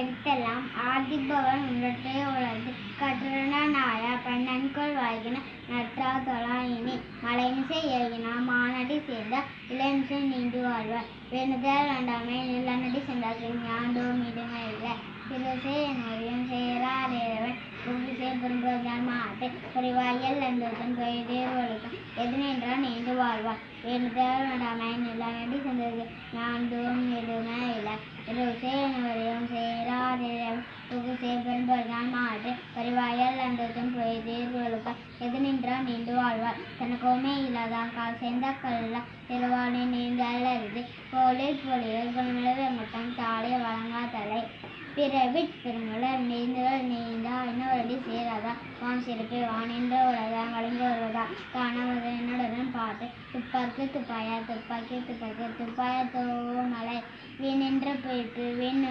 எழுத்தெல்லாம் ஆதிபவன் உன்றே உலகு கற்றனாய பெண்ணன்கொள் வாழ்கின நற்றாதொழா இனி மலைமிசை ஏகினா மானடி சேர்ந்த இளமிசை நீண்டு வாழ்வார் வேணுதல் வேண்டாமே நிலநடி சென்றார்கள் ஞாண்டோம் இடுமை இல்லை சிறுசே நோயும் சேராதேவன் புவிசை புரிந்தால் மாட்டை பொறிவாயல் அந்தன் பெய்தேர் ஒழுக்கம் எது நின்றால் நீண்டு வாழ்வார் வேணுதல் வேண்டாமே நிலநடி சென்றார்கள் ஞாண்டோம் இடுமை இல்லை சிறுசே நோயும் சேராதேவன் புகுசே பெரும்பொருள் மாட்டு பரிவாயல் அந்ததும் பொய்தேர் ஒழுக்கம் எது நின்றால் நீண்டு வாழ்வார் தனக்கோமே இல்லாதான் கால் சேர்ந்த கல்ல திருவாளி நீந்தால் அருது போலில் பொலியில் குணமிழ வெங்கட்டம் தாளை வழங்கா தலை பிறவிட் பெருமலர் நீந்துகள் நீந்தா இன்னொரு சேராதா வான் சிறப்பு வானின்ற உலகம் வழங்கி வருவதா காணாமல் என்னுடன் பார்த்து துப்பாக்கி துப்பாயா துப்பாக்கி துப்பாக்கி துப்பாய தோமலை வீணின்ற போயிட்டு வீண்